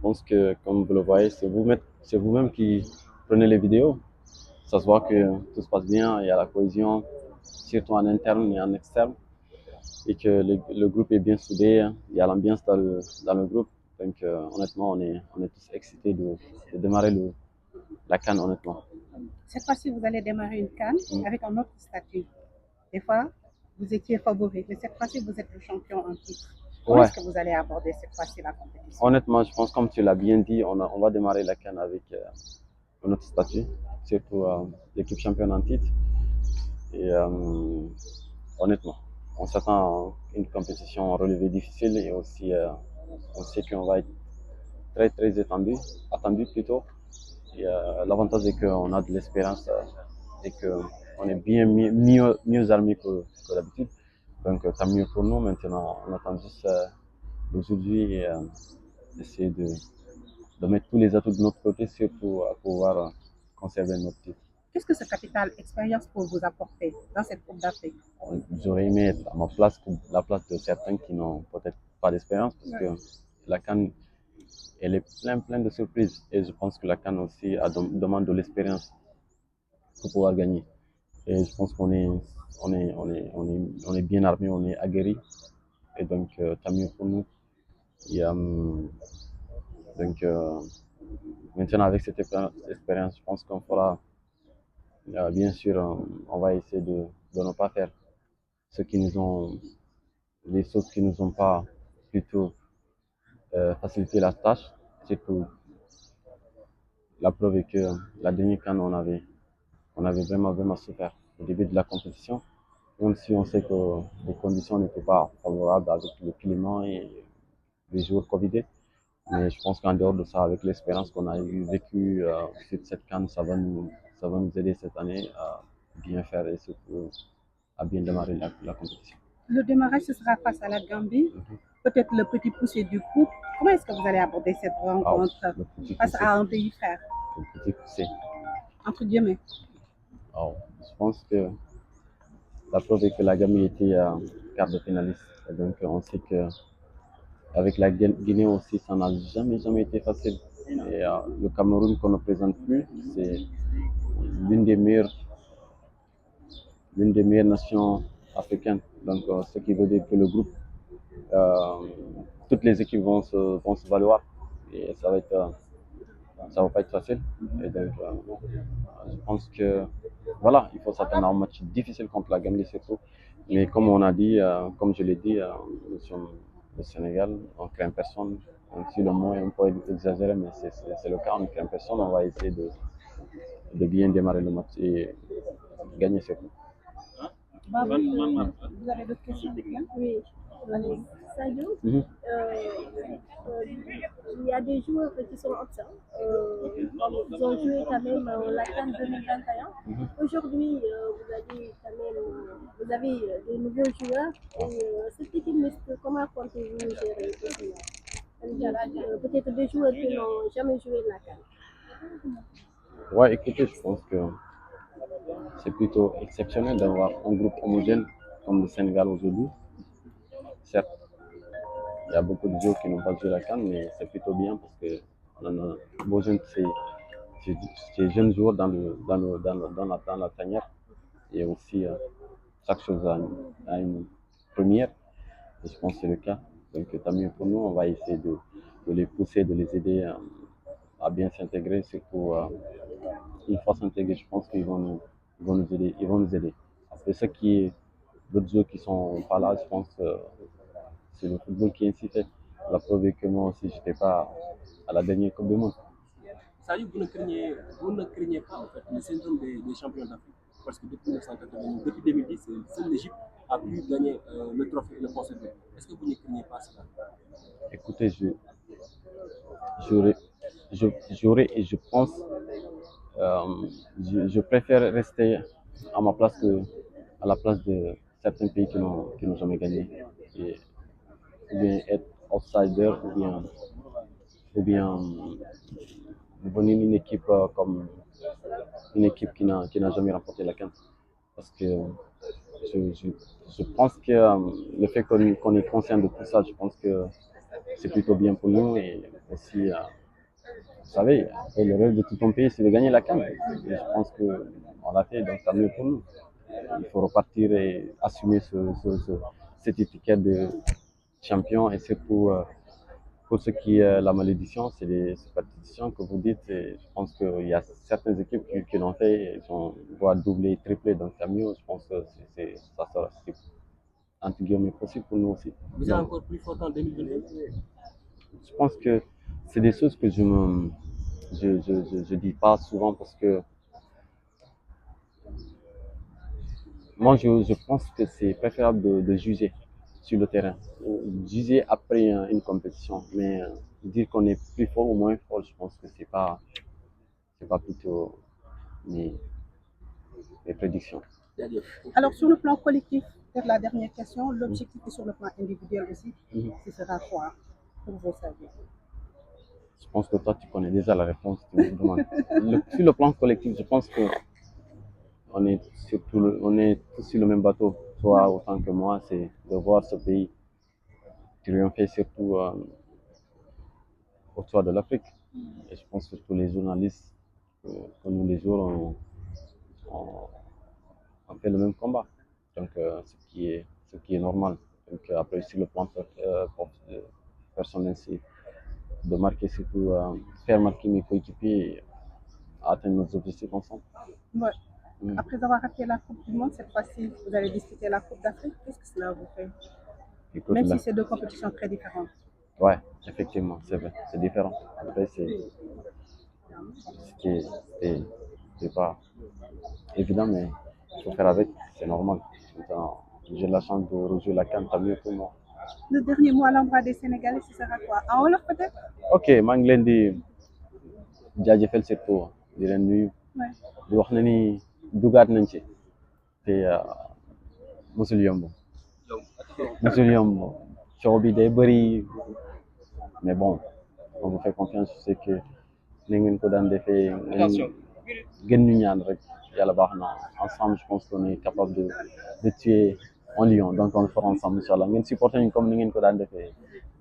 pense que, comme vous le voyez, c'est vous-même qui prenez les vidéos. Ça se voit que tout se passe bien, il y a la cohésion, surtout en interne et en externe, et que le groupe est bien soudé, il y a l'ambiance dans le groupe. Donc, honnêtement, on est tous excités de démarrer la CAN, honnêtement. Cette fois-ci, vous allez démarrer une CAN Mm. avec un autre statut. Des fois, vous étiez favori, mais cette fois-ci, vous êtes le champion en titre. Comment Ouais, est-ce que vous allez aborder cette fois-ci la compétition? honnêtement, je pense, comme tu l'as bien dit, on va démarrer la CAN avec un autre statut, surtout l'équipe championne en titre. Et honnêtement, on s'attend à une compétition relevée difficile et aussi on sait qu'on va être très attendu plutôt. Et l'avantage est qu'on a de l'expérience et qu'on est bien mieux armé que d'habitude. Donc tant mieux pour nous. Maintenant, on attend juste aujourd'hui et essayer de mettre tous les atouts de notre côté, surtout à pouvoir conserver notre titre. Qu'est-ce que ce capital expérience peut vous apporter dans cette Coupe d'Afrique? J'aurais aimé être à ma place, la place de certains qui n'ont peut-être pas d'expérience, parce que la CAN, elle est plein de surprises. Et je pense que la CAN aussi demande de l'expérience pour pouvoir gagner. Et je pense on est bien armé, on est aguerri. Et donc, tant mieux pour nous. Et, donc, maintenant, avec cette expérience, je pense qu'on fera, bien sûr, on va essayer de ne pas faire ce qui nous ont, les choses qui nous ont pas plutôt facilité la tâche. C'est que la preuve est que la dernière CAN, on avait vraiment souffert au début de la compétition, même si on sait que les conditions n'étaient pas favorables avec le climat et les joueurs Covidés. Mais je pense qu'en dehors de ça, avec l'expérience qu'on a vécue sur cette CAN, ça va nous aider cette année à bien faire et surtout à bien démarrer la compétition. Le démarrage, ce sera face à la Gambie, peut-être le petit poussé du groupe. Comment est-ce que vous allez aborder cette Alors, rencontre le petit face poussé, à un pays frère, le petit poussé. entre guillemets? Alors, je pense que la preuve est que la Gambie était quart de finaliste. Et donc, on sait que avec la Guinée aussi, ça n'a jamais été facile. Et le Cameroun qu'on ne présente plus, c'est l'une des meilleures, l'une des meilleures nations africaines. Donc, ce qui veut dire que le groupe, euh, toutes les équipes vont se valoir. Et ça va pas être facile. Et donc, je pense que, voilà, il faut s'attendre à un match difficile contre la Gambie surtout. Mais comme on a dit, comme je l'ai dit, nous sommes le Sénégal, on craint personne. Donc, si le mot est un peu exagéré, mais c'est le cas, on ne craint personne. On va essayer de bien démarrer le match et gagner surtout. Babou, vous avez d'autres questions? Oui, Sadio, Mhm. il y a des joueurs qui sont absents. Ils ont joué quand même la CAN 2021. Mhm. Aujourd'hui, vous avez des nouveaux joueurs. Et, cette équipe mixte, comment comptez-vous gérer tout cela? Peut-être des joueurs qui n'ont jamais joué la CAN. Ouais, écoutez, je pense que c'est plutôt exceptionnel d'avoir un groupe homogène comme le Sénégal aujourd'hui. Certes, il y a beaucoup de joueurs qui n'ont pas joué la CAN, mais c'est plutôt bien parce que on en a besoin de ces jeunes joueurs dans la tanière. Et aussi, chaque chose a une première. Et je pense que c'est le cas. Donc, tant mieux pour nous. On va essayer de les pousser, de les aider à bien s'intégrer. Surtout, une fois s'intégrer, je pense ils vont nous aider. Ils vont nous aider. Après, ce qui est d'autres joueurs qui sont pas là, je pense que c'est le football qui est ainsi fait. La preuve est que moi aussi, j'étais pas à la dernière Coupe du Monde. Ça dit, vous ne craignez pas en fait, le syndrome des champions d'Afrique. Parce que depuis 1980, depuis 2010, seule l'Égypte a pu gagner le trophée et le conserver. Est-ce que vous ne craignez pas cela? Écoutez, j'aurais, j'aurais et je pense, je préfère rester à ma place que à la place de certains pays qui n'ont jamais gagné. Et, ou bien être outsider, ou bien devenir une équipe comme une équipe qui n'a jamais remporté la CAN. Parce que je, je, je pense que le fait qu'on est conscient de tout ça, je pense que c'est plutôt bien pour nous et aussi savez, après, le rêve de tout ton pays, c'est de gagner la CAN. Et je pense qu'on l'a fait, donc tant mieux pour nous. Il faut repartir et assumer cette étiquette de champion et surtout pour ce qui est la malédiction, c'est les superstitions que vous dites. Et je pense qu'il y a certaines équipes qui l'ont fait, ils doivent doubler, tripler, donc tant mieux. Je pense que ça sera entre guillemets possible pour nous aussi. Vous êtes encore plus fort en 2022? Je pense que c'est des choses que je dis pas souvent parce que moi je pense que c'est préférable de juger sur le terrain, juger après une compétition, mais dire qu'on est plus fort ou moins fort, je pense que c'est pas plutôt mes prédictions. Alors, sur le plan collectif, pour la dernière question, l'objectif est sur le plan individuel aussi. Ce sera quoi pour vous savoir? Je pense que toi, tu connais déjà la réponse que tu me demandes. Sur le plan collectif, je pense que on est tous sur le même bateau. Toi, autant que moi, c'est de voir ce pays triompher surtout autour de l'Afrique. Et je pense que tous les journalistes, que nous les jours, on fait le même combat. Donc, ce qui est normal. Donc, après, sur le plan personnel, c'est de marquer surtout, faire marquer mes coéquipiers et atteindre nos objectifs ensemble. Ouais. Après avoir raté la Coupe du Monde, cette fois-ci, vous allez disputer la Coupe d'Afrique. Qu'est-ce que cela vous fait? Écoute, Même là, si c'est deux compétitions très différentes. ouais, effectivement, c'est vrai, c'est différent. Après, c'est pas évident, mais il faut faire avec, c'est normal. J'ai la chance de rejouer la CAN, tant mieux pour moi. Le dernier mot à l'endroit des Sénégalais, ce sera quoi? En wolof peut-être? Ok, maa ngi leen di jaajëfal surtout di leen nuyu Ouais. di wax na ni dugaat nañ ci te musul yomb coow bi day bëri mais bon on vous fait confiance je sais que ni ngeen ko daan defee gën ñu ñaan rek yàlla baax na ensemble je pense qu'on est capable de tuer un lion donc on le fera ensemble incha allah ngeen supporter ñu comme ni ngeen ko daan defee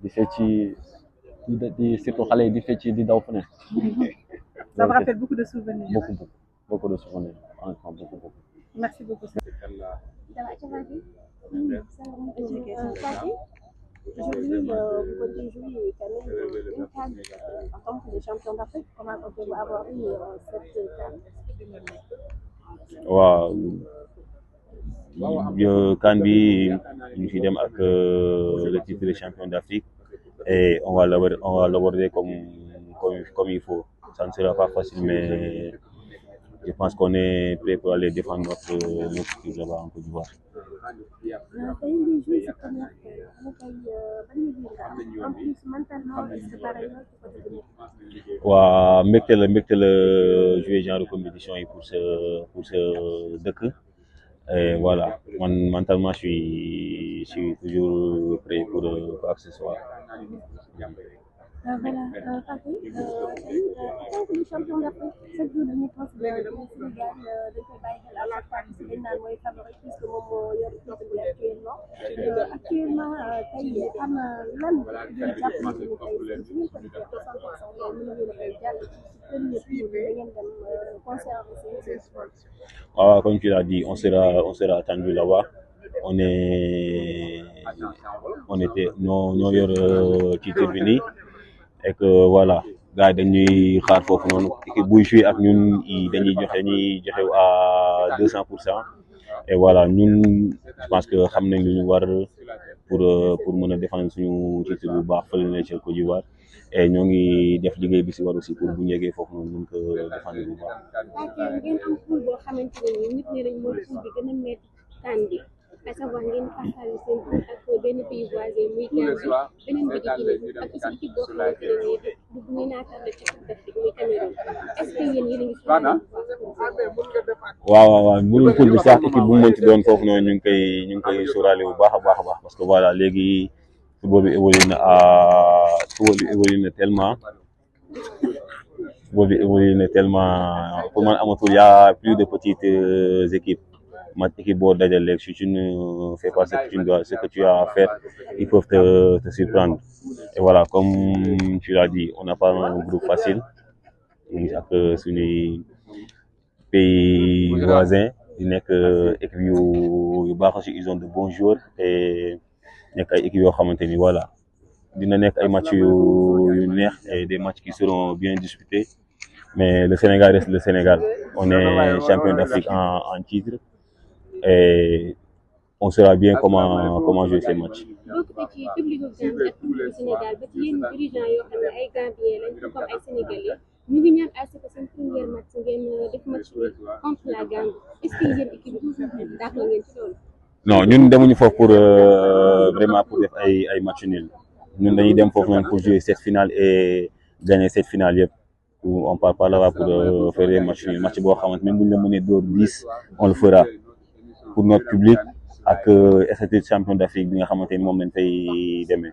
di fecci di surtout xale yi di fecci di daw fu ne. Ça me rappelle beaucoup de souvenirs. Beaucoup de souvenirs, honnêtement, beaucoup. Merci beaucoup. Aujourd'hui, vous comptez jouer quand même une CAN en tant que champion d'Afrique. Comment comptez-vous aborder cette CAN? waaw CAN bi ñu fi dem ak le titre de champion d'Afrique et on va l'aborder comme il faut. Ça ne sera pas facile, mais je pense qu'on est prêt pour aller défendre notre équipe là-bas en Côte d'Ivoire. waaw mbégte la jouer genre de compétition yi pour ce dëkk et voilà man mentalement je suis toujours prêt pour quoi que ce soit. Voilà, Fatou, en tant que champion d'Afrique, chaque jour dañuy considérer que Sénégal dañ koy bàyyi xel à chaque fois que dañ naan mooy favori puisque moom moo yor titre bi actuellement tey am lan ngeen jàpp ni tey suñu ko defee 100% yow mën ngeen a koy jàll ci premier tour bi da ngeen dem conserver seen sport. waaw comme tu l'as dit on sera attendu là-bas. On était ñoo yor titre bi nii et que voilà gars yi dañuy xaar foofu noonu équipe buy jouer ak ñun dañuy joxe à 200% et voilà ñun je pense que xam nañ lu ñu war pour mën a défendre suñu titre bu baax fële na ci Côte d'Ivoire et ñoo ngi def liggéey bi si war aussi pour bu ñu yeggee foofu noonu mën ko défendre bu baax. ngeen am poule boo xamante ne nit ñi dañ mooy poule bi gën a métti CAN bi à savoir ngeen partage seen poule ak benn pays voisin muy Gambie beneen bi di Guinée ak aussi équipe boo xamante ne nii bu ñuy naataale ci Coupe d'Afrique muy Cameroun est-ce que yéen a ngi waaw mënul poule bi sax équipe bu mu mënti doon foofu noonu ñu ngi koy sóoraale bu baax a baax parce que voilà léegi football bi évolue na tellement pour man amatul y a plus de petites équipes. Ma équipe boo dajal léegi si tu ne fais pas ce que tu as à faire ils peuvent te surprendre et voilà comme tu l'as dit on n'a pas un groupe facile ak suñuy pays voisins di nekk équipe yu baax aussi ils ont de bons joueurs et nekk ay équipes yoo xamante ni voilà dina nekk ay matchs yu neex et des matchs qui seront bien disputés mais le Sénégal reste le Sénégal on est champion d'Afrique en titre et on saura bien comment jouer ces matchs. bokk ci public bu Gambie ak public bu Sénégal ba ci yenn dirigeants yoo xam ne ay Gambiens lañ comme ay Sénégalais ñu ngi ñaan à ce que seen premier match ngeen def match bi contre la Gambie est-ce que yéen équipe bi d'accord ngeen ci loolu. non ñun demuñu foofu pour vraiment pour def ay match nul ñun dañuy dem foofu noonu pour jouer cette finale et gagner cette finale yëpp on part pas là-bas pour faire des matchs nuls match boo xamante même bu ñu la mënee door 10 on le fera pour notre public ak statut champion d'Afrique bi nga xamante ni moom lañ fay demee.